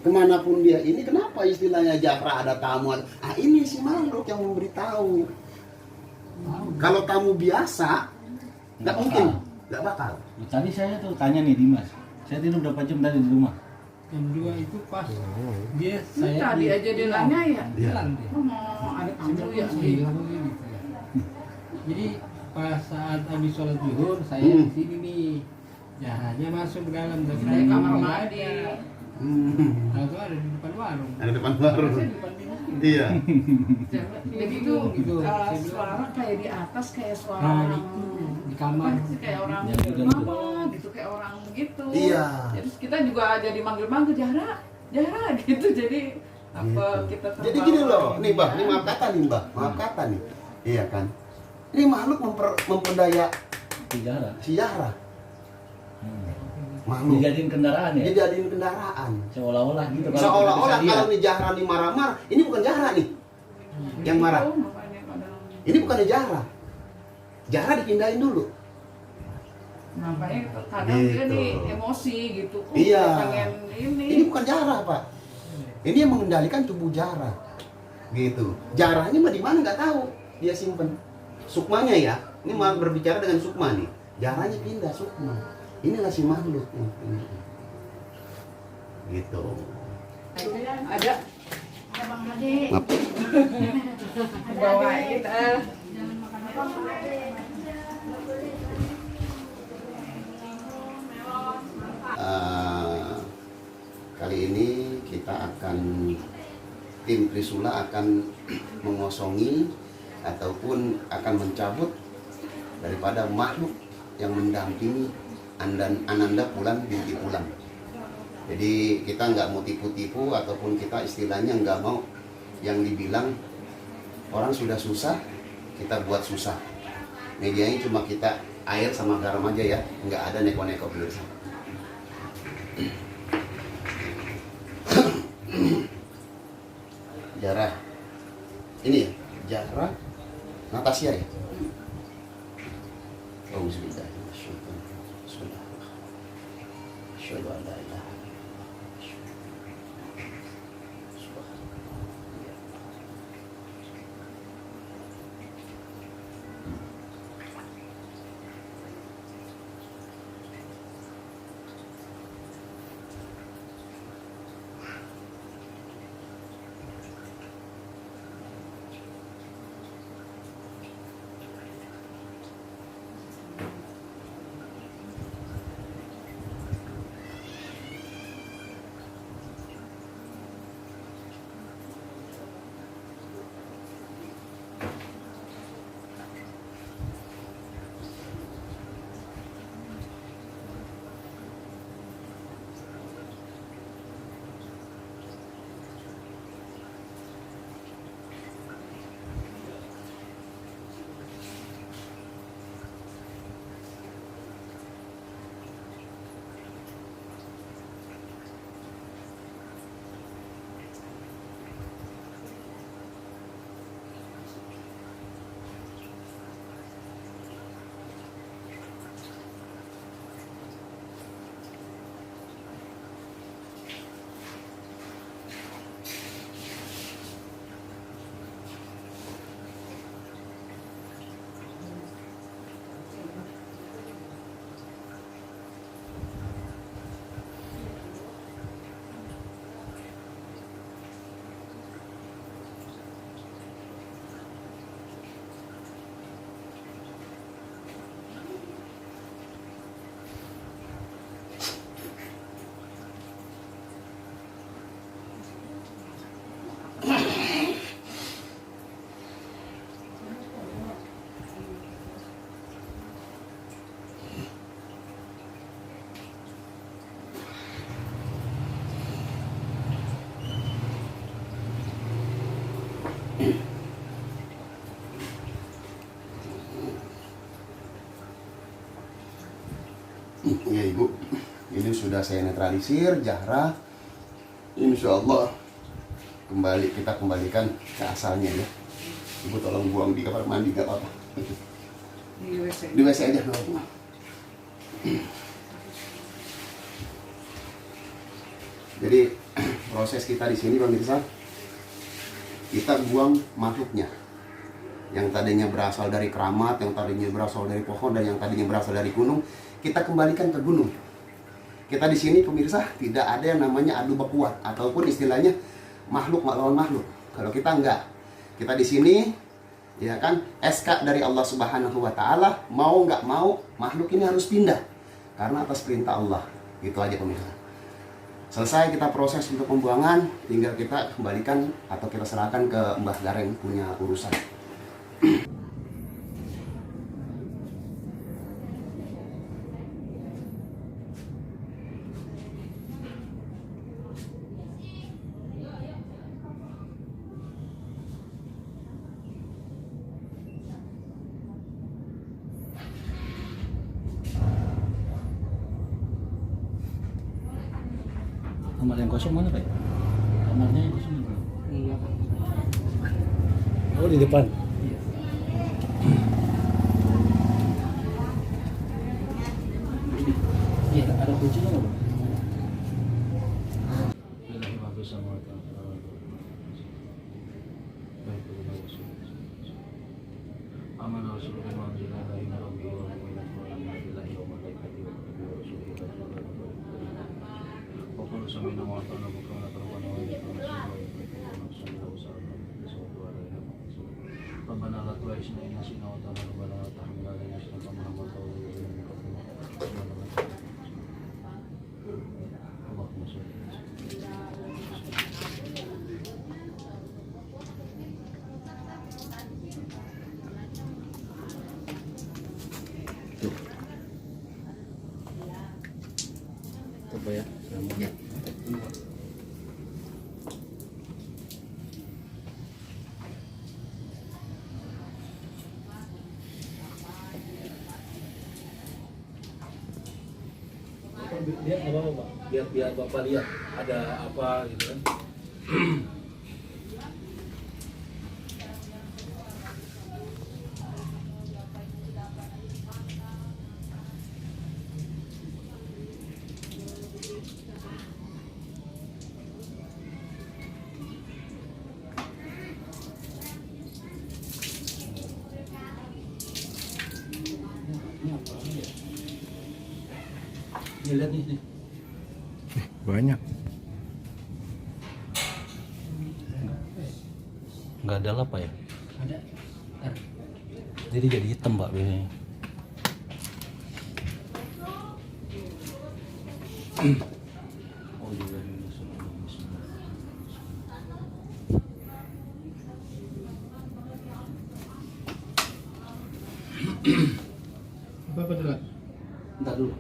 kemanapun dia ini, kenapa istilahnya Jahra ada tamu? Ini si makhluk yang memberitahu. Kalau tamu biasa nggak mungkin, nggak bakal. Tadi saya tuh tanya nih Dimas, saya tidur berapa jam tadi di rumah? Jam 2 itu pas dia saya tadi aja dia nanya ya. Hilang dia. Mau ada tamu ya. Hilang gitu ya. Jadi pas saat habis sholat zuhur saya di sini nih. Jahatnya masuk ke dalam tapi Saya kamar mandi. Lalu ada di depan warung. Ada depan warung. Saya di depan pintu. Iya. Jadi itu Gitu. suara kayak di atas kayak suara Nah, orang di kamar. kayak orang Ya, gitu. mama gitu kayak orang gitu. Iya. Jadi kita juga jadi manggil-manggil Jahra gitu. Jadi apa kita terbawa. Jadi gini loh, nih Mbah, ini maaf kata nih Mbah, maaf kata nih. Iya kan? Ini makhluk memperdaya Sejarah. si Jahra. Makhluk. Dijadiin kendaraan ya? Dijadiin kendaraan. Seolah-olah gitu. kalau Seolah-olah kita bisa kalau lihat. nih Jahra nih marah-marah, ini bukan Jahra nih yang marah. Tahu, makanya kadang. Ini bukannya Jahra. Jahra dipindahin dulu. Makanya kadang dia Gitu. nih emosi gitu. Iya. Dia pengen ini. Ini bukan Jahra, Pak. Ini yang mengendalikan tubuh Jahra. Gitu. Jahranya mah di mana nggak tahu. Dia simpen. Sukmanya ya. Ini malah berbicara dengan Sukma nih. Jahranya pindah Sukma. Inilah si makhluk. Gitu. Ada Bang Ade. Maaf. Bawain. Kali ini kita akan tim Trisula akan mengosongi ataupun akan mencabut daripada makhluk yang mendampingi Ananda pulang binti pulang. Jadi kita nggak mau tipu-tipu ataupun kita istilahnya nggak mau yang dibilang orang sudah susah kita buat susah. Medianya cuma kita air sama garam aja ya, nggak ada neko-neko pemirsa. Jahra, ini ya, Jahra, Natasha ya. Oh, bismillah. Asyhadu an la ilaha Ya Ibu, ini sudah saya netralisir Jahra. Insya Allah kita kembalikan ke asalnya ya. Ibu tolong buang di kamar mandi nggak apa-apa. Di WC. Di WC aja nggak apa-apa. Jadi proses kita di sini pemirsa, kita buang makhluknya yang tadinya berasal dari keramat, yang tadinya berasal dari pohon, dan yang tadinya berasal dari gunung, kita kembalikan ke gunung. Kita di sini pemirsa tidak ada yang namanya adu bekuat ataupun istilahnya makhluk melawan makhluk. Kalau kita enggak, kita di sini ya kan SK dari Allah Subhanahu wa taala, mau nggak mau makhluk ini harus pindah karena atas perintah Allah. Gitu aja pemirsa. Selesai kita proses untuk pembuangan, tinggal kita kembalikan atau kita serahkan ke Mbah Gareng punya urusan. Kamar yang kosong mana, Pak? Kamarnya yang kosong mana? Iya, Pak. Oh, di depan. Iya. Iya, ada kuncinya nggak, Pak? ربنا لا تؤاخذنا إن نسينا وأخطأنا ربنا لا تحمل علينا إصرا كما حملته على الذين من قبلنا اللهم صل Coba ya. Ya. Lihat nggak apa-apa, Pak. Biar Bapak lihat ada apa gitu kan. Ini apa ya? Ini lihat nih. Banyak. Nggak ada apa ya? Ada. Ntar. Jadi hitam, Pak, ini. Oh juga ini Apa dulu? Entar dulu.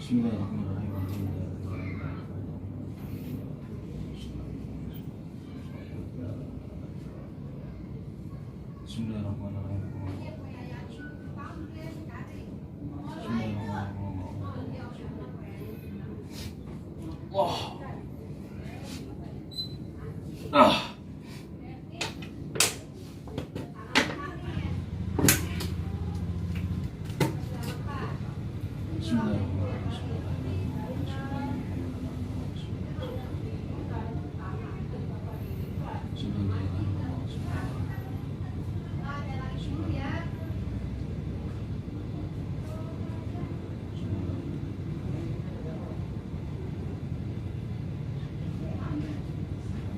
Bismillahirrahmanirrahim.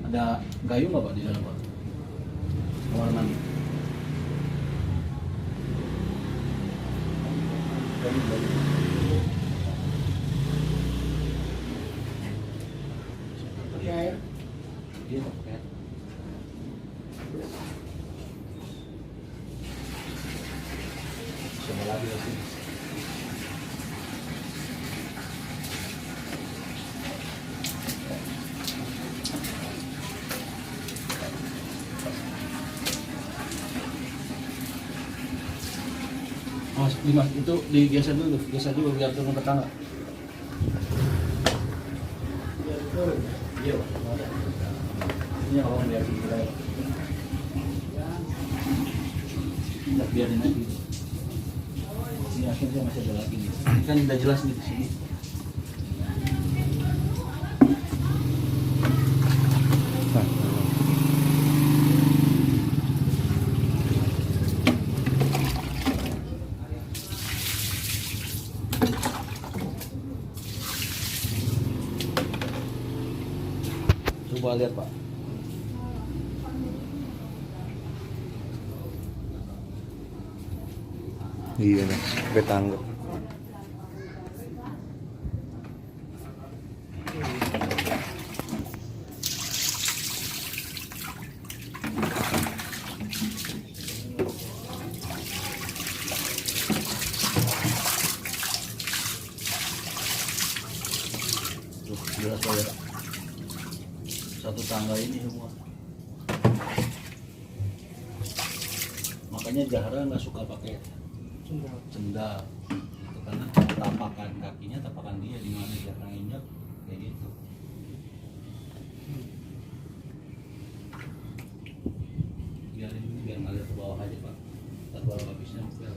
Ada gayung nggak, Pak, di sana, Pak? kamar mandi. Pakai air. Iya, pakai air. Coba lagi di sini. Mas, Dimas, itu digeser dulu biar turun ke tangga. Iya, Pak. Ini kalau biar kita biarin aja. Ini akhirnya masih ada lagi nih. Ini kan udah jelas nih di sini. Coba lihat, Pak. Iya, Mas. Sampai tangga. Tuh, jelas Pak ya. Satu tangga ini semua. Makanya Zahra nggak suka pakai sendal itu karena tapakan kakinya, tapakan dia di mana dia akan injak kayak gitu. Biarin ini biar ngalir ke bawah aja Pak. Ntar baru habisnya biar.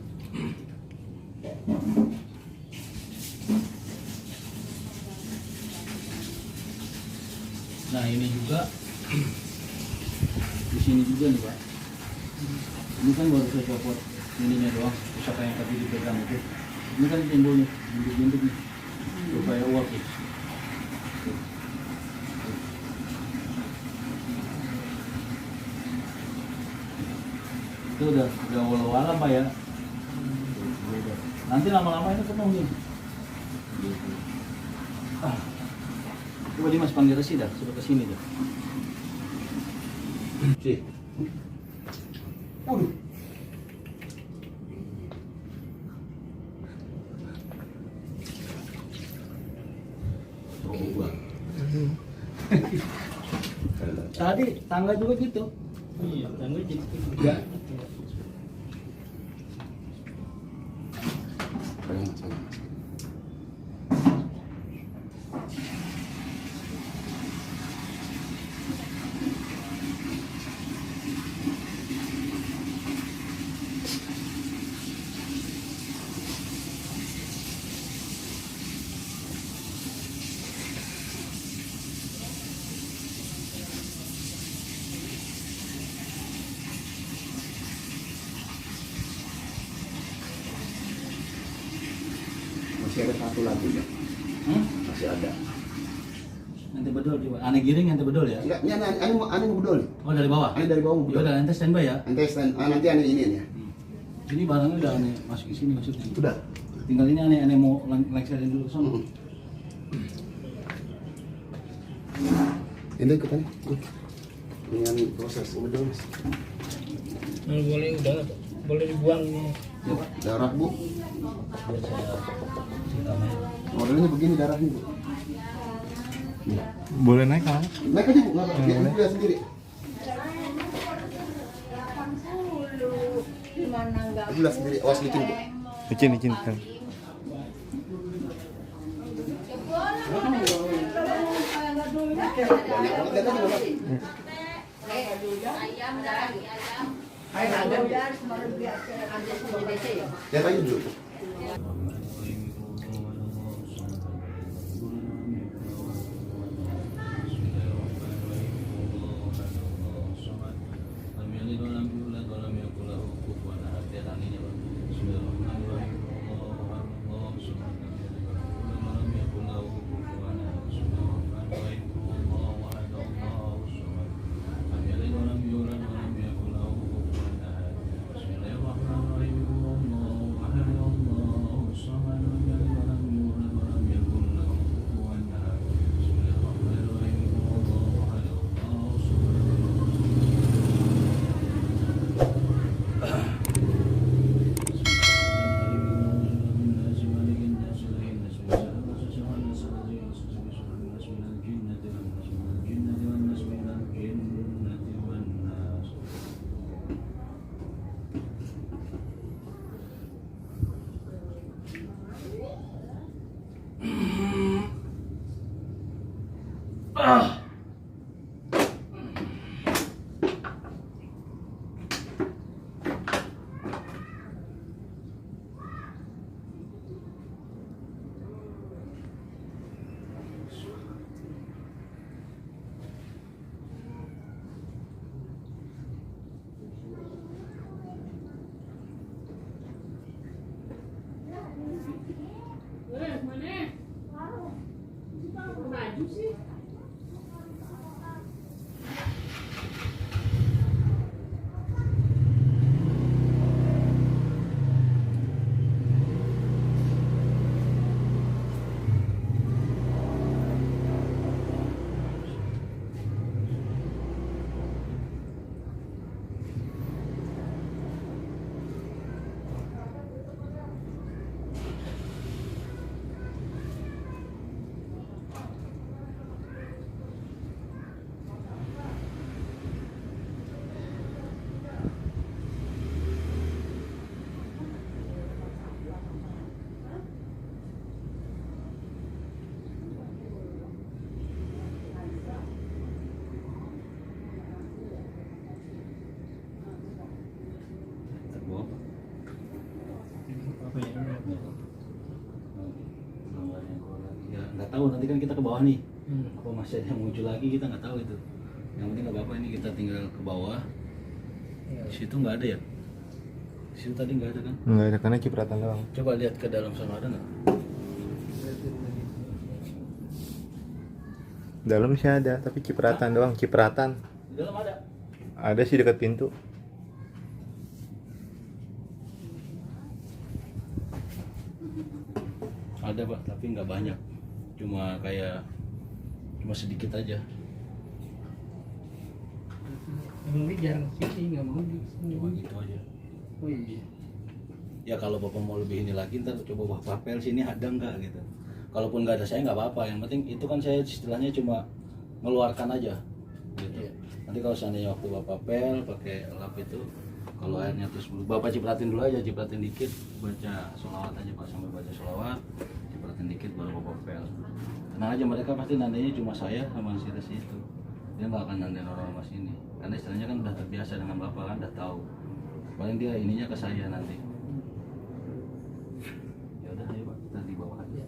Nah ini juga di sini juga nih Pak. Ini kan baru saya copot ininya doang, pusaka yang tadi dipegang itu. Ini kan timbul nih, bintik-bintik nih, supaya uap nih. Itu udah walau-walau Pak ya. Nanti lama-lama ini penuh nih. Coba Dimas panggil Resi dah, suruh kesini dah. Sih. Waduh. Tadi tangga juga gitu. Iya, tangga jadi tiga. Masih ada satu lagi ya. Masih ada. Nanti bedol coba. Aneh giring nanti bedol ya. Enggak, ini aneh bedol. Oh dari bawah. Aneh dari bawah Ya bedol. udah nanti standby ya. Nanti aneh ini ya. Ini barangnya udah aneh masuk ke sini maksudnya. Sudah. Tinggal ini aneh mau lengserin dulu ke sana. Ini ikutan. Dengan proses bedol Mas. Boleh udah, boleh dibuang nih. Ya, Pak. Darah Bu. Biar saya utamanya. Modelnya begini darahnya Bu. Nih. Boleh naik kan? Naik aja Bu, nggak apa-apa. Biar Ibu lihat sendiri. Ibu lihat sendiri, awas licin Bu. Izin kan. Banyak banget, lihat aja Bapak. Lihat aja dulu. Apa ya? Ya nggak tahu, nanti kan kita ke bawah nih. Apa masih ada yang muncul lagi, kita nggak tahu itu. Yang penting nggak apa-apa, ini kita tinggal ke bawah. Di situ nggak ada ya? Di situ tadi nggak ada kan? Enggak ada karena cipratan doang. Coba lihat ke dalam sana, ada nggak? Dalam sih ada, tapi cipratan doang, cipratan. Di dalam ada. Ada sih dekat pintu. Ada Pak, tapi nggak banyak. Cuma sedikit aja. Emang dia jarang sini, nggak mau di Cuma gitu aja. Oh iya. Ya kalau Bapak mau lebih ini lagi, ntar coba Bapak papel sini ada nggak gitu. Kalaupun nggak ada saya nggak apa-apa. Yang penting itu kan saya istilahnya cuma ngeluarkan aja. Gitu. Nanti kalau seandainya waktu Bapak papel pakai lap itu, kalau airnya terus Bapak cipratin dulu aja, cipratin dikit, baca sholawat aja Pak, sambil baca sholawat, cipratin dikit baru Bapak papel. Tenang aja, mereka pasti nandanya cuma saya sama si Resi itu. Dia nggak akan nandain orang-orang sini. Karena istilahnya kan udah terbiasa dengan Bapak kan, udah tahu. Paling dia ininya ke saya nanti. Ya udah ayo Pak, kita di bawah aja.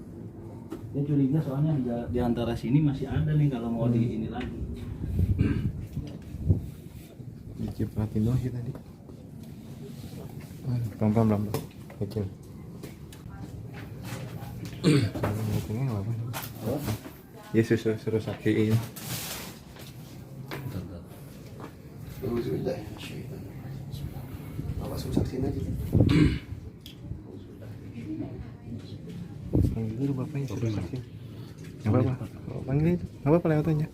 Dia curiga soalnya di antara sini masih ada nih kalau mau di ini lagi. Dicipratin doang sih tadi. Pelan-pelan. Kecil. Ngomongnya nggak apa-apa. Yesus suruh saksiin. Bentar. Alhamdulillah. Bapak suruh saksiin aja. Panggil dulu bapaknya suruh saksiin. Nggak apa-apa. Panggil itu. Nggak apa-apa lewat aja.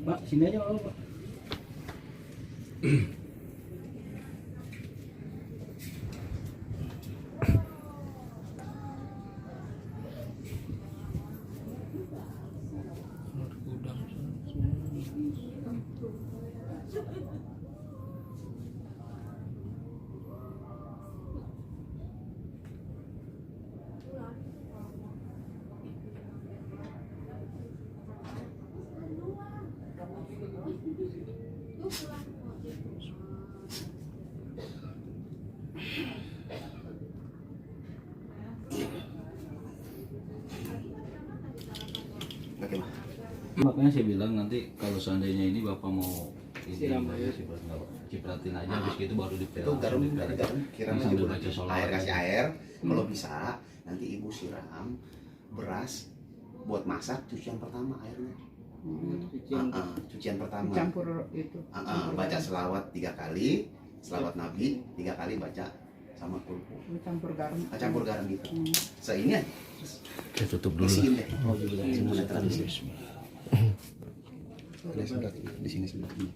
Pak, sini aja Pak. Bagaimana? Makanya saya bilang nanti kalau seandainya ini Bapak mau Siram aja. cipratin aja, habis gitu baru dipel. Itu garam kiram aja sambil Bu. baca sholawat. Air, kasih air. Kalau bisa nanti ibu siram beras buat masak cucian pertama airnya. Cucian pertama. Campur itu. Baca selawat 3 kali, selawat Nabi 3 kali baca sama kulku. Campur garam. Campur garam gitu. Seini aja. Kita tutup dulu. Isiin deh. Oh, juga Semuanya tradisi. Di sini sebelah ini.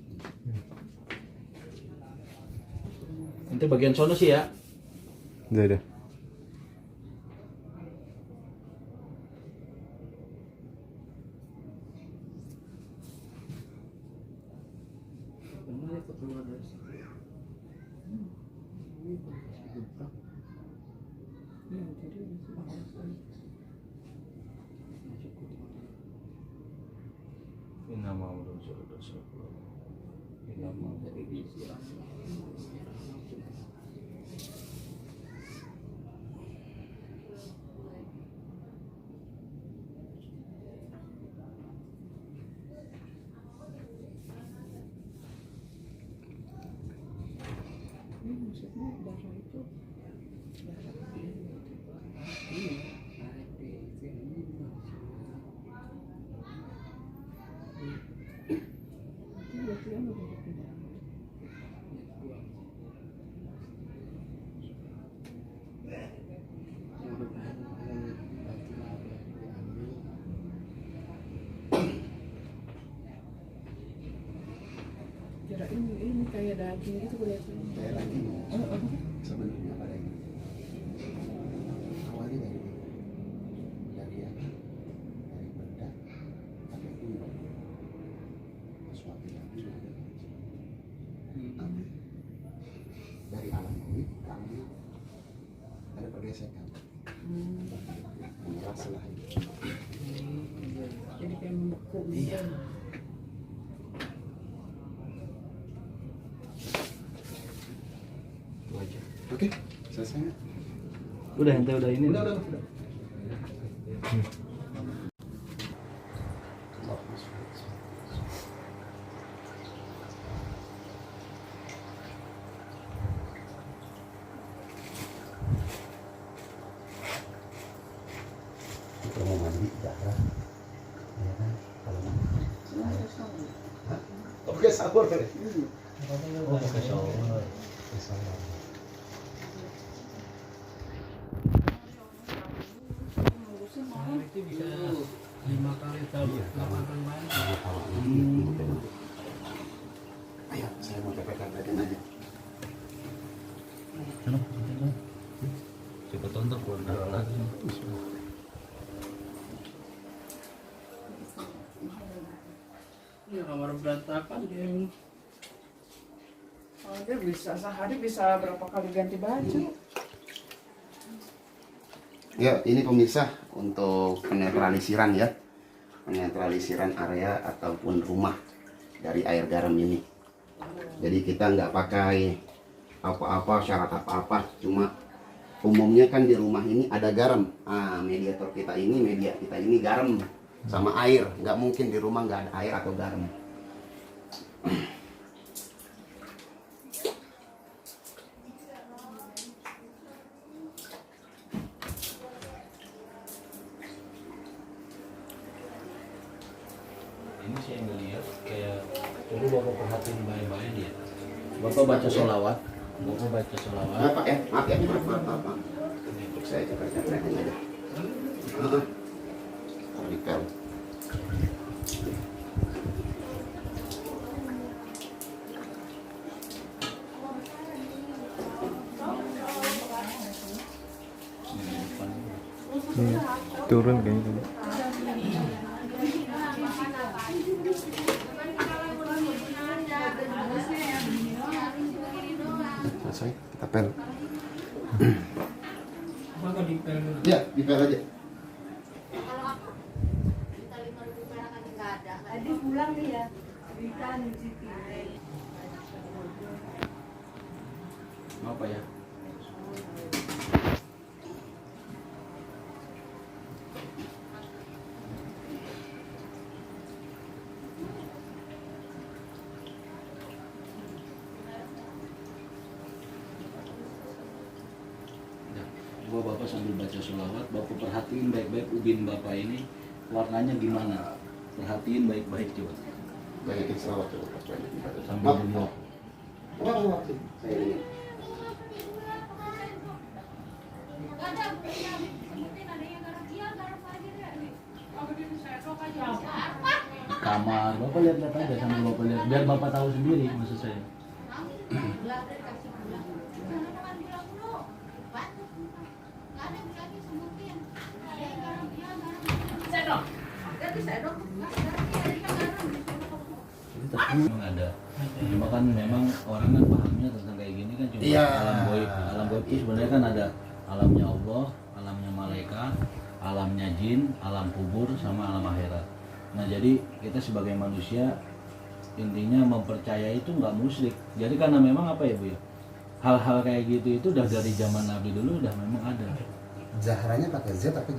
Nanti bagian sono sih ya. Udah. segala dosa kula. Ilmu dari disiram. Maksudnya darah itu kira ini kayak daging gitu kelihatannya. Kayak lagi sebenarnya pada ini awalnya dari apa? Dari bedak sampai tumbuh sesuatu yang sudah ada dari alam ini kami ada pergesekan merasa lah Jadi kayak membeku gitu. itu aja. Oke, selesai. Udah ente udah ini. Udah. Kalau mau mandi darah, ya kan? Kalau mandi, hah? Oke, sahur. Oh, pakai shower. Sehari itu bisa 5 kali atau 8 kali mandi. Ayo, saya mau pepetkan aja. Coba tonton keluar darah lagi. Ini kamar berantakan dia. Oh, dia bisa sehari bisa berapa kali ganti baju? Ya, ini pemirsa untuk penetralisiran ya. Penetralisiran area ataupun rumah dari air garam ini. Jadi kita nggak pakai apa-apa, syarat apa-apa, cuma umumnya kan di rumah ini ada garam. Mediator kita ini, media kita ini garam sama air. Nggak mungkin di rumah nggak ada air atau garam. Ini saya ngeliat kayak coba bapak perhatiin baik-baik dia. Bapak baca sholawat, bapak baca sholawat. Pak ya, maaf ya, maaf. Untuk saya cepat-cepatkan aja. Ripel. Turun kayaknya. Selesai, kita pel. Maka di pel. Ya, di pel aja. Kalau aku minta 5.000 perak aja nggak ada. Tadi pulang nih ya, Rita nyuci piring. Apa ya? Coba bapak sambil baca sholawat, bapak perhatiin baik-baik ubin bapak ini warnanya gimana. Perhatiin baik-baik coba. Banyakin selawat coba. Sambil Maaf. dilihat. Maaf. Saya ini. Kamar, bapak lihat-lihat aja sambil bapak lihat, biar bapak tahu sendiri maksud saya. Memang ada. Cuma kan memang orang kan pahamnya tentang kayak gini kan cuma Iya. alam goib. Alam goib itu sebenarnya kan ada alamnya Allah, alamnya malaikat, alamnya jin, alam kubur sama alam akhirat. Nah, jadi kita sebagai manusia intinya mempercayai itu nggak musyrik. Jadi karena memang apa ya Bu ya, hal-hal kayak gitu itu udah dari zaman Nabi dulu udah memang ada Zahranya pakai Z apa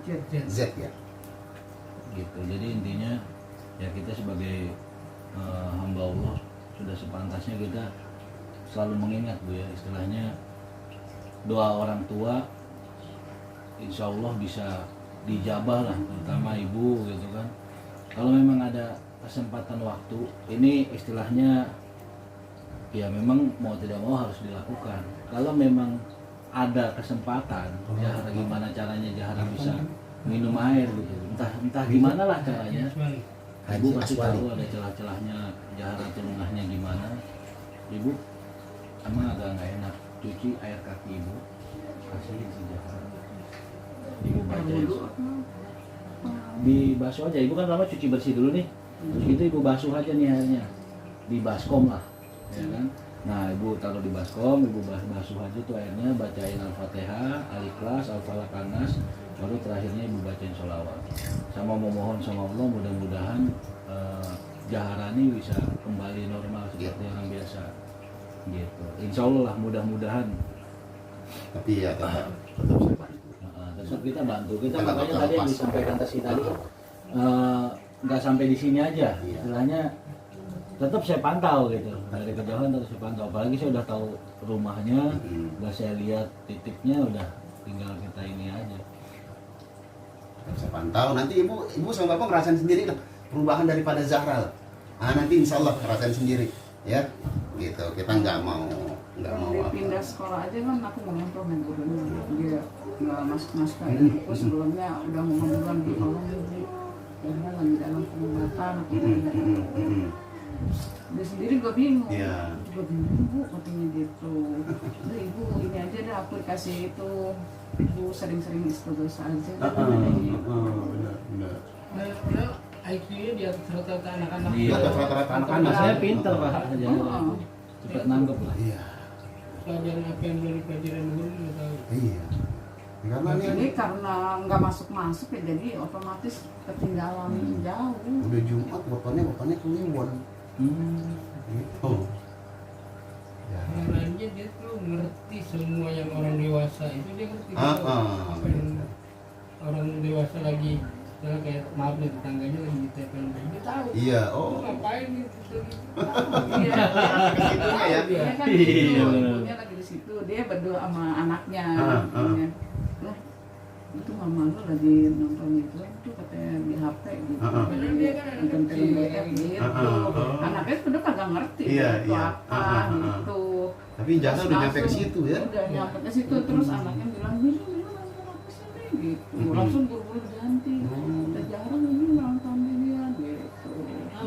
J? Z ya. gitu. Jadi intinya ya kita sebagai hamba Allah sudah sepantasnya kita selalu mengingat Bu ya, istilahnya doa orang tua insya Allah bisa dijabah lah, terutama ibu gitu kan. Kalau memang ada kesempatan waktu, ini istilahnya ya memang mau tidak mau harus dilakukan. Kalau memang ada kesempatan, Jahara gimana caranya Jahara bisa minum air gitu, entah gimana lah caranya. Ibu pasti tahu ada celah-celahnya Jahara tuh lengahnya gimana. Ibu emang agak nggak enak cuci air kaki ibu, kasih si Jahara. Ibu baca di basuh aja. Ibu kan lama cuci bersih dulu nih, terus gitu ibu basuh aja nih airnya di baskom lah, ya kan. Nah ibu taruh di baskom, ibu basuh aja tuh airnya, bacain Al-Fatihah, Al-Ikhlas, Al-Falaq, An-Nas, baru terakhirnya ibu bacain sholawat. Sama memohon sama Allah mudah-mudahan Jahara ini bisa kembali normal seperti orang biasa gitu. Insya Allah lah, mudah-mudahan. Tapi ya tetap saya bantu. Tetap kita bantu. Kita Kita makanya nggak tadi yang lepas. disampaikan Tasi tadi nggak sampai di sini aja. Iya. Istilahnya tetap saya pantau gitu, dari kejauhan tetap saya pantau. Apalagi saya udah tahu rumahnya, udah saya lihat titiknya, udah tinggal kita ini aja. Tetap saya pantau. Nanti ibu sama bapak ngerasain sendiri lah perubahan daripada Zahra. Nanti insya Allah ngerasain sendiri ya. Gitu. Kita nggak mau Dia apa. pindah sekolah aja kan aku ngomong tuh main gurunya, dia nggak masuk kayak gitu. Sebelumnya udah ngomong duluan di orang ibu, karena lagi dalam pengobatan aku dia sendiri gue bingung. Iya. Gue bingung Bu katanya gitu. Udah ibu ini aja deh aku dikasih itu, ibu sering-sering istighosah aja. Benar. Padahal IQ-nya di atas rata-rata anak-anak. Iya. Rata-rata anak-anak. Saya pinter Pak, aja Oh. cepat nangkep lah. Iya. Pelajaran apa yang belum dipelajarin dulu nggak tahu. Iya. Karena Jadi ini karena nggak masuk ya jadi otomatis ketinggalan jauh. udah Jumat bapaknya kliwon. Gitu. Ya. Yang lainnya dia tuh ngerti semua yang orang dewasa itu dia ngerti. Apa yang orang dewasa lagi, misalnya kayak maaf nih tetangganya lagi ditepel, dia tahu. Iya. Lu ngapain gitu? Iya, Situnya ya. dia kan di Iya, situ, benar. ibunya lagi di situ, dia berdua sama anaknya. Ah. Lah, itu mama lu lagi nonton itu katanya di HP gitu. Padahal dia kan anak Nonton film kecil. BF gitu. Anaknya sebenarnya kagak ngerti Iya, itu iya. apa gitu. Tapi Jahra udah nyampe ke situ ya. Udah nyampe ke situ, terus anaknya bilang gini nonton apa sih nih?" gitu. Langsung buru-buru diganti. Udah jarang ini nonton ini gitu.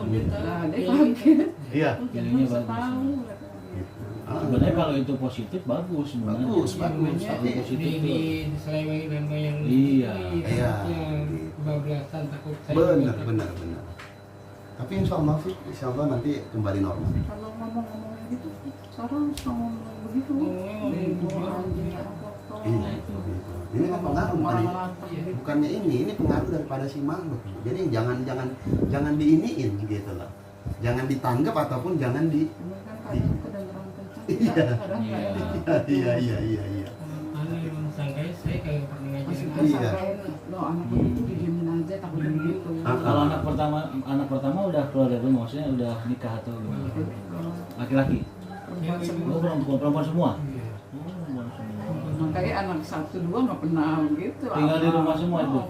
Dia tahu. Nah, dia kaget. Iya. Oh, Jadinya jangan bagus. tahu. Sebenarnya kalau itu positif bagus sebenarnya. Bagus, Yang bagus. namanya Tapi positif tuh. diselewengin sama yang Iya. Iya. yang kebablasan takut saya Benar. Tapi insya Allah, Fik, insya Allah nanti kembali normal. Kalau ngomong-ngomong gitu, sekarang suka ngomong begitu. Ibu anjing orang kotor. Iya itu. Ini kan pengaruh bukannya ini pengaruh daripada si makhluk. Jadi jangan diiniin gitu loh. Jangan ditanggap ataupun jangan di. Ini kan kadang kedengeran kencang, Iya. kadang kayak Iya. aneh yang sangkai saya kayak pernah masih ngajarin Iya. sangkain lo anak itu didiemin aja takutnya begitu. Kalau anak pertama udah keluar dari rumah, maksudnya udah nikah atau gimana? Laki-laki? Perempuan semua. Oh, perempuan semua? Iya. Oh, perempuan semua. Makanya anak 1, 2 nggak pernah gitu. Tinggal di rumah semua itu?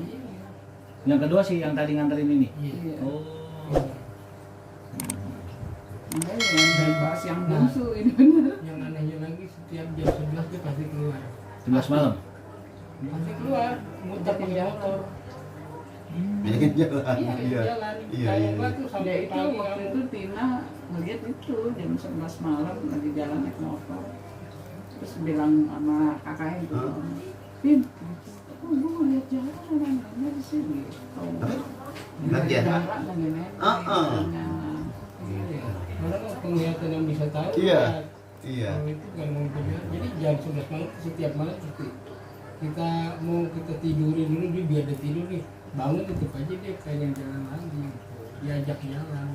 Yang kedua sih yang tadi nganterin ini? Iya. Oh. Makanya yang bahas yang bungsu ini bener. Yang anehnya lagi setiap jam 11 dia pasti keluar. 11 malam? Pasti keluar, muter pakai motor. Bikin jalan. Iya, jalan. Iya. Kalau enggak tuh Ya sampai itu pagi waktu kamu. itu Tina ngeliat itu jam 11 malam lagi jalan naik motor. Terus bilang sama kakaknya gitu, Tin, oh gue ngeliat jalan orang-orangnya di sini. Lagi ya? Jalan lagi main. Orang kan penglihatan yang bisa tahu. Iya. lihat. Iya. Kalau itu kan mau kerja. Jadi jam 11 malam setiap malam seperti kita mau kita tidurin dulu dia biar dia tidur nih, bangun tutup aja dia kayak yang jalan lagi. diajak jalan.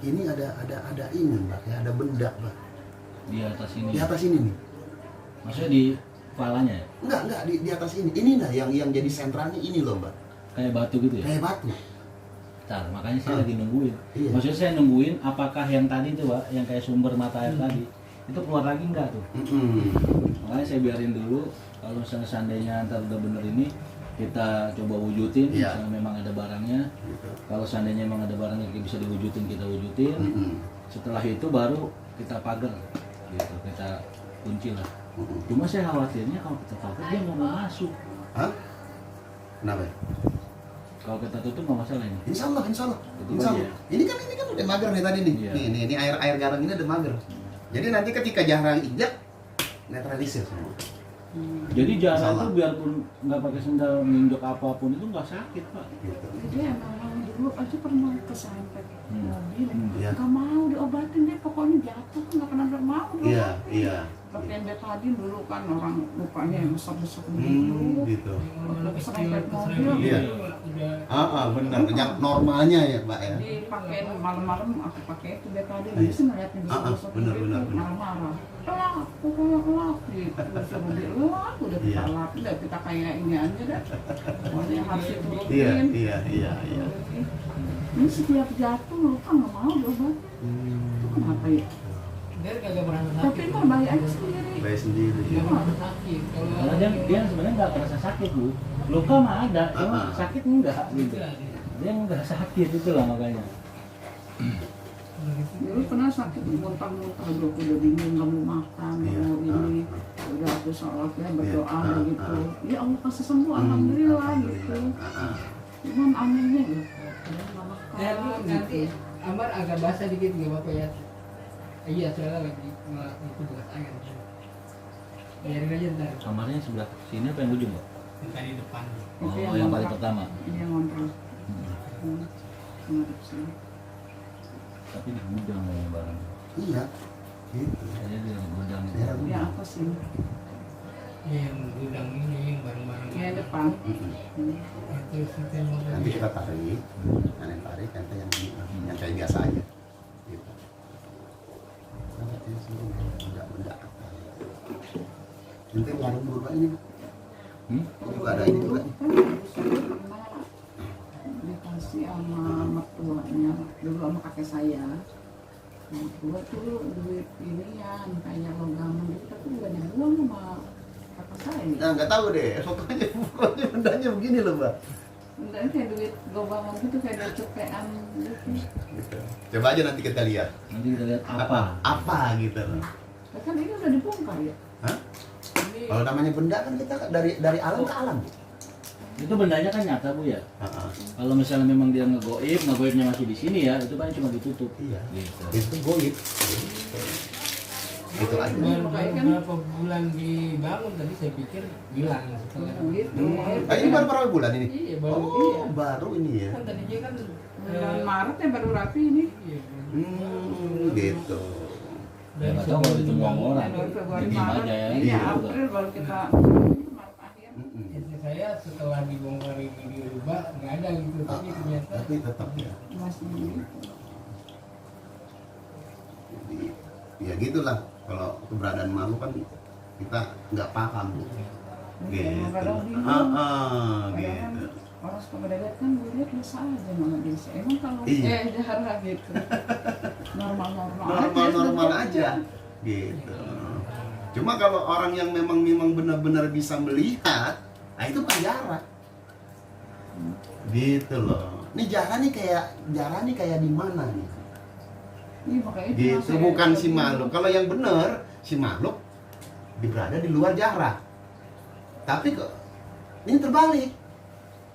Ini ada ini Mbak, kayak ada benda Mbak. Di atas ini. Di atas ini nih. Maksudnya di kepalanya ya? Enggak, di atas ini. Ini nah yang jadi sentralnya ini loh Mbak. Kayak batu gitu ya? Kayak batu. Bentar, makanya saya lagi nungguin. Iya. Maksudnya saya nungguin apakah yang tadi tuh Pak, yang kayak sumber mata air tadi itu keluar lagi enggak tuh? Makanya saya biarin dulu. Kalau misalnya seandainya ntar udah bener ini, kita coba wujudin. Iya. Misalnya memang ada barangnya. Gitu. Kalau seandainya memang ada barangnya bisa diwujudin, kita wujudin. Setelah itu baru kita pagar, gitu, kita kunci lah. Cuma saya khawatirnya kalau kita pagar dia nggak mau masuk. Hah? Kenapa? Kalau kita tutup nggak masalah ini. Insya Allah. Tutup Insya aja. Allah. Ini kan udah mager nih tadi nih. Iya. Ini air garam ini udah mager. Jadi nanti ketika jarang injak netralisir semua. Jadi Insya jalan Allah. tuh biarpun nggak pakai sendal menginjak apapun itu nggak sakit Pak. Gitu. Jadi emang dulu aja pernah keserempet mobil, Iya. nggak mau diobatin deh, pokoknya jatuh kan nggak pernah mau Iya, diobatin. iya. Pakai betadine dulu kan orang lukanya yang besar-besar begitu. Gitu. Waktu keserempet mobil, Iya. Udah Benar. Yang normalnya ya, Mbak ya. dipakein malam-malam aku pakai itu betadine, Iya. bisa ngeliatin besar-besar Benar, begitu, benar. marah-marah. Elak, pokoknya elak gitu, suruh dielak, udah kita Iya. lap, udah kita kayak ini aja dah. Pokoknya harus diturutin. Iya. Ini setiap jatuh luka nggak mau diobatin. Itu kenapa ya? dia kagak pernah sakit. Tapi mah bayi aja sendiri. Baik sendiri. Nggak pernah sakit. Karena dia sebenarnya nggak terasa sakit Bu. Luka mah ada, cuma sakit enggak gitu. Dia nggak sakit itu lah makanya. Dulu pernah sakit muntah-muntah, udah bingung nggak mau makan, nggak mau ini, udah aku sholatnya berdoa gitu. Ya Allah kasih sembuh, alhamdulillah gitu. Cuman anehnya ya, nggak makan Nanti gitu. Amar agak basah dikit nggak apa-apa ya. Iya, soalnya lagi itu bekas air. Biarin aja ntar. Kamarnya sebelah sini apa yang ujung Pak? Bukan di depan. Itu Oh yang paling ngontrak. pertama. Ini yang ngontrak. Ngadep sini. Tapi di gudang ya barang. Iya. Gitu. Saya di gudang. Daerah Di gudang. atas ini, Yang gudang ini yang barang-barang. yang depan. Itu kita mau Nanti kita tarik, tarik, nanti yang kayak biasa aja. Gitu. Benda. Nanti warung berubah ini. Ini juga ada ini juga. Dikasih sama mertuanya dulu sama kakek saya. Mertua tuh duit inian kayak logaman gitu, tapi nggak dibuang sama kakak saya. Nah, nggak tahu deh. Pokoknya bendanya begini loh, Mbak. Enggak, kayak duit logaman gitu, kayak duit cepean gitu. Gitu. Coba aja nanti kita lihat. Nanti kita lihat apa. Apa gitu loh. Nah, kan ini udah dibongkar ya. Hah? Kalau namanya benda kan kita dari alam ke alam. Itu bendanya kan nyata Bu ya. Heeh. Kalau misalnya memang dia ngegoibnya masih di sini ya, itu kan cuma ditutup. Iya. Gitu. Itu goib. Gitu aja. baru berapa bulan dibangun tadi saya pikir hilang setelah Gitu. Ini baru berapa bulan ini? iya baru Oh, baru ini ya. kan tadinya kan Bulan Maret ya baru rapi ini. iya, Gitu. Ya nggak tahu kalau itu mau orang. Januari, Februari, Diem Maret. aja ya. Iya, Iya. April baru kita Maret akhir. istri saya setelah dibongkar ini dirubah nggak ada gitu tapi ternyata Tapi tetap ya. Masih gitu. Jadi, ya gitulah. Kalau keberadaan makhluk kan kita nggak paham. Gitu. Kadang bingung. Gitu. Orang suka berdebat kan gue lihat biasa aja malah biasa. Emang kalau Iya. jarang gitu. Normal-normal Normal aja. Gitu. Cuma kalau orang yang memang benar-benar bisa melihat, nah itu kan jarak. Gitu loh. Ini jarak nih kayak di mana nih? Iya, makanya itu Gitu, masih bukan ada si makhluk. Kalau yang benar, si makhluk berada di luar jarak. Tapi kok ini terbalik.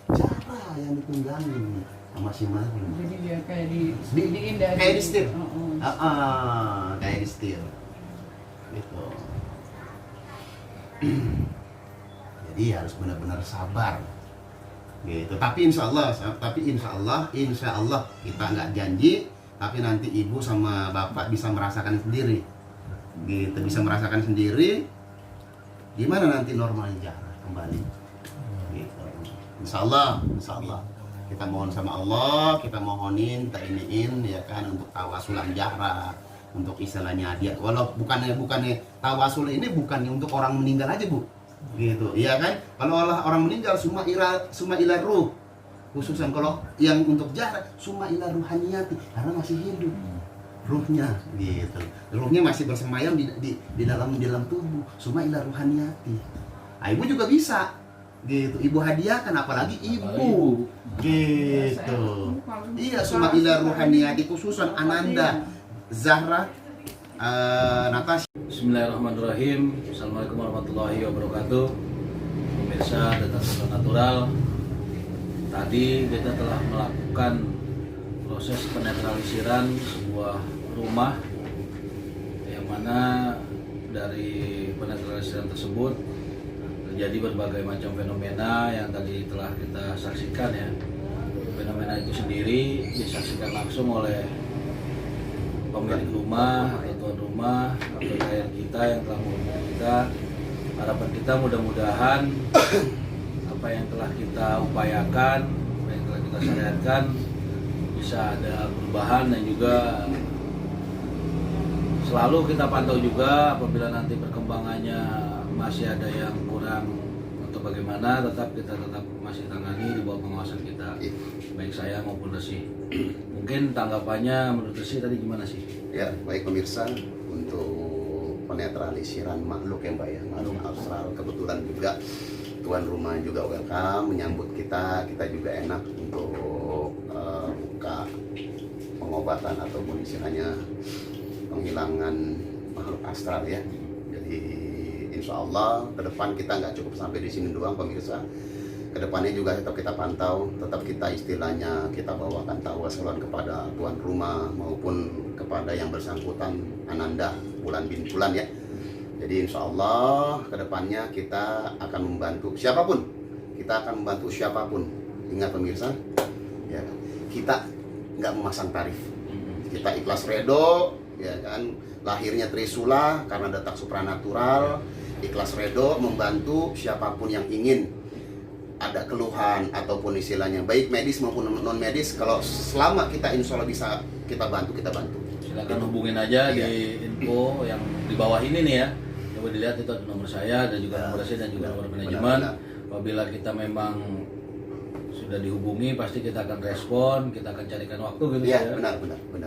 Jarak yang ditunggangi sama si makhluk. Jadi dia kayak Di- dihindari. kayak di setir. Heeh. Kayak di setir. Gitu. Jadi harus benar-benar sabar. Gitu. Tapi insya Allah kita nggak janji, tapi nanti ibu sama bapak bisa merasakan sendiri. Gitu, bisa merasakan sendiri. Gimana nanti normalnya jarak kembali. Gitu. Insya Allah. kita mohon sama Allah, kita mohonin, kita iniin ya kan untuk tawasulan jahra, untuk istilahnya dia. Walau bukannya tawasul ini bukannya untuk orang meninggal aja Bu, gitu, iya kan? Kalau orang meninggal summa ila ruh, khususan kalau yang untuk jahra summa ila ruhaniyati karena masih hidup ruhnya, gitu. Ruhnya masih bersemayam di dalam tubuh, summa ila ruhaniyati. Nah, ibu juga bisa, gitu. Ibu hadiahkan, apalagi ibu, gitu. Iya, summa ila ruhaniyati khususan Ananda Zahra Natasha. Bismillahirrahmanirrahim. Assalamualaikum warahmatullahi wabarakatuh. Pemirsa Data Supranatural, tadi kita telah melakukan proses penetralisiran sebuah rumah yang mana dari penetralisiran tersebut terjadi berbagai macam fenomena yang tadi telah kita saksikan ya. Fenomena itu sendiri disaksikan langsung oleh pemilik rumah atau tuan rumah atau klien kita yang telah menghubungi kita. Harapan kita mudah-mudahan apa yang telah kita upayakan, apa yang telah kita syariatkan bisa ada perubahan, dan juga selalu kita pantau juga apabila nanti perkembangannya masih ada yang kurang atau bagaimana, tetap masih tangani di bawah pengawasan kita, baik saya maupun Resi. Mungkin tanggapannya menurut Resi tadi gimana sih? Ya, baik pemirsa, untuk penetralisiran makhluk ya Mbak ya, makhluk astral, kebetulan juga tuan rumah juga welcome menyambut kita juga enak untuk buka pengobatan ataupun istilahnya penghilangan makhluk astral ya. Jadi insya Allah ke depan kita nggak cukup sampai di sini doang pemirsa. Kedepannya juga tetap kita pantau, tetap kita istilahnya kita bawakan tawasulan kepada tuan rumah maupun kepada yang bersangkutan Ananda Bulan bin Bulan ya. Jadi insya Allah kedepannya kita akan membantu siapapun, Ingat pemirsa, ya kita nggak memasang tarif, kita ikhlas redo, ya kan. Lahirnya Trisula karena Detak Supranatural, ikhlas redo membantu siapapun yang ingin ada keluhan ataupun istilahnya baik medis maupun non medis. Kalau selama kita insya Allah bisa kita bantu. Silakan hubungin aja di info yang di bawah ini nih ya. Coba dilihat, itu ada nomor saya dan juga nomor Resi dan juga nomor manajemen. Apabila kita memang sudah dihubungi, pasti kita akan respon, kita akan carikan waktu gitu ya. Benar.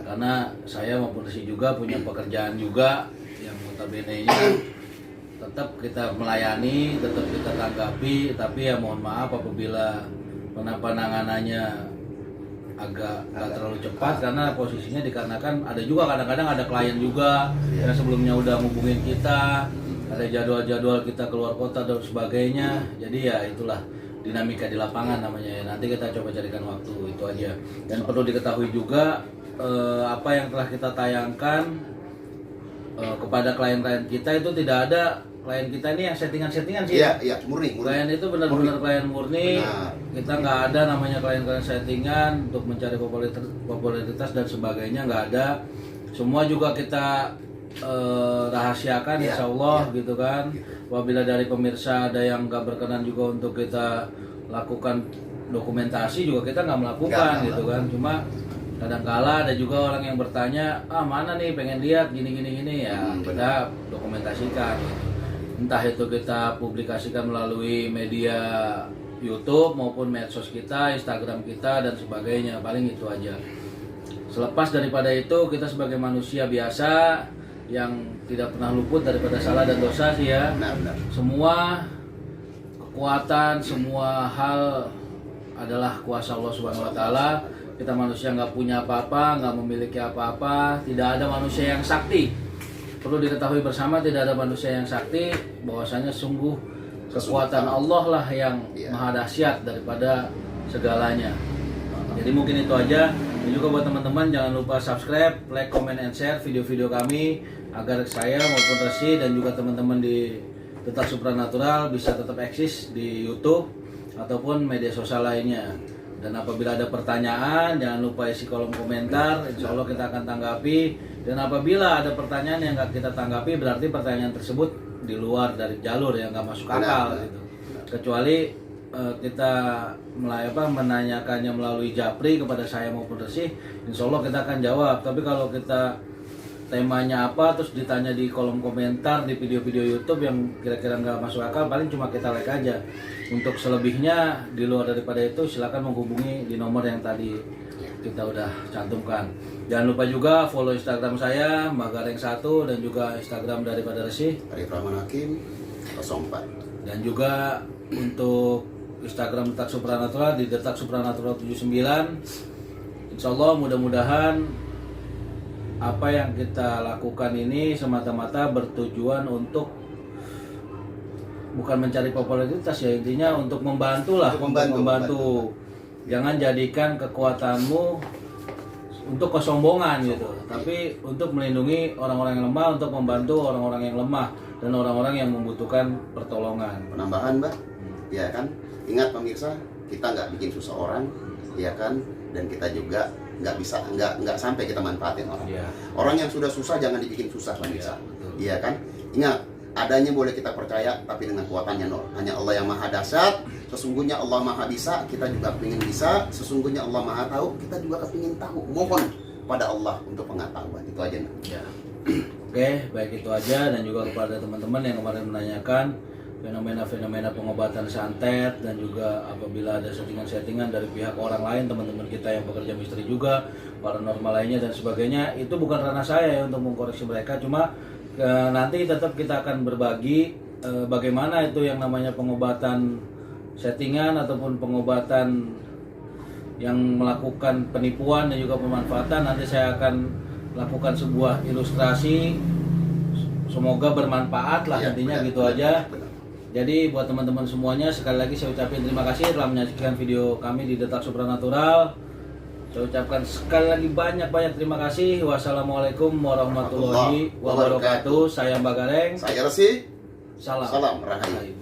Karena saya maupun Resi juga punya pekerjaan juga yang notabene-nya tetap kita melayani, tetap kita tanggapi, tapi ya mohon maaf apabila penanganannya agak terlalu cepat, karena posisinya dikarenakan ada juga kadang-kadang ada klien juga yang sebelumnya udah ngubungin kita, ada jadwal-jadwal kita keluar kota dan sebagainya. Jadi ya itulah dinamika di lapangan namanya ya. Nanti kita coba carikan waktu, itu aja. Dan perlu diketahui juga apa yang telah kita tayangkan kepada klien-klien kita itu tidak ada klien kita ini yang settingan-settingan sih. Iya, murni. Klien itu benar-benar klien murni. Benar. Kita nggak ada namanya klien-klien settingan untuk mencari popularitas dan sebagainya, nggak ada. Semua juga kita rahasiakan, insya Allah gitu kan. Apabila dari pemirsa ada yang nggak berkenan juga untuk kita lakukan dokumentasi juga kita nggak melakukan gitu kan. Cuma kadangkala ada juga orang yang bertanya, mana nih pengen lihat gini ya, kita dokumentasikan gitu. Entah itu kita publikasikan melalui media YouTube maupun medsos kita, Instagram kita dan sebagainya. Paling itu aja. Selepas daripada itu, kita sebagai manusia biasa yang tidak pernah luput daripada salah dan dosa sih ya. Benar. Semua kekuatan, semua hal adalah kuasa Allah Subhanahu wa taala. Kita manusia nggak punya apa-apa, nggak memiliki apa-apa, tidak ada manusia yang sakti. Perlu diketahui bersama, tidak ada manusia yang sakti, bahwasanya sungguh kekuatan Allah lah yang maha dahsyat daripada segalanya. Jadi mungkin itu aja. Dan juga buat teman-teman jangan lupa subscribe, like, comment, and share video-video kami agar saya maupun Resi dan juga teman-teman di Detak Supranatural bisa tetap eksis di YouTube ataupun media sosial lainnya. Dan apabila ada pertanyaan, jangan lupa isi kolom komentar, insya Allah kita akan tanggapi. Dan apabila ada pertanyaan yang nggak kita tanggapi, berarti pertanyaan tersebut di luar dari jalur yang nggak masuk akal gitu. Kecuali kita menanyakannya melalui Japri kepada saya maupun Resi, insya Allah kita akan jawab. Tapi kalau kita temanya apa terus ditanya di kolom komentar di video-video YouTube yang kira-kira nggak masuk akal, paling cuma kita like aja. Untuk selebihnya di luar daripada itu silakan menghubungi di nomor yang tadi kita udah cantumkan. Jangan lupa juga follow Instagram saya Magareng1 dan juga Instagram daripada Resi Arif Rahman Hakim 04. dan juga untuk Instagram Detak Supranatural di Detak Supranatural 79. Insya Allah mudah-mudahan apa yang kita lakukan ini semata-mata bertujuan untuk bukan mencari popularitas ya, intinya untuk membantu lah, Untuk untuk membantu. Jangan jadikan kekuatanmu untuk kesombongan gitu, tapi untuk melindungi orang-orang yang lemah, untuk membantu orang-orang yang lemah dan orang-orang yang membutuhkan pertolongan. Penambahan Mbak, ya kan, ingat pemirsa, kita nggak bikin susah orang, ya kan, dan kita juga nggak sampai kita manfaatin orang. Ya. Orang yang sudah susah jangan dibikin susah pemirsa, Ya, betul. iya kan. Ingat, adanya boleh kita percaya, tapi dengan kuatannya nol. Hanya Allah yang maha dahsyat. Sesungguhnya Allah maha bisa, kita juga pengen bisa. Sesungguhnya Allah maha tahu, kita juga kepingin tahu. Mohon pada Allah untuk pengetahuan. Itu aja. Nah. Ya. Oke, baik itu aja, dan juga kepada teman-teman yang kemarin menanyakan fenomena-fenomena pengobatan santet dan juga apabila ada settingan-settingan dari pihak orang lain, teman-teman kita yang bekerja misteri juga, paranormal lainnya dan sebagainya, itu bukan ranah saya ya untuk mengkoreksi mereka, cuma nanti tetap kita akan berbagi bagaimana itu yang namanya pengobatan settingan ataupun pengobatan yang melakukan penipuan dan juga pemanfaatan. Nanti saya akan lakukan sebuah ilustrasi, semoga bermanfaat lah, Ya, intinya benar, gitu benar, aja. benar. Jadi buat teman-teman semuanya, sekali lagi saya ucapin terima kasih telah menyaksikan video kami di Detak Supranatural. Saya ucapkan sekali lagi banyak-banyak terima kasih. Wassalamualaikum warahmatullahi wabarakatuh. Saya Mbak Gareng. Saya Resi. Salam. Salam Rahayu.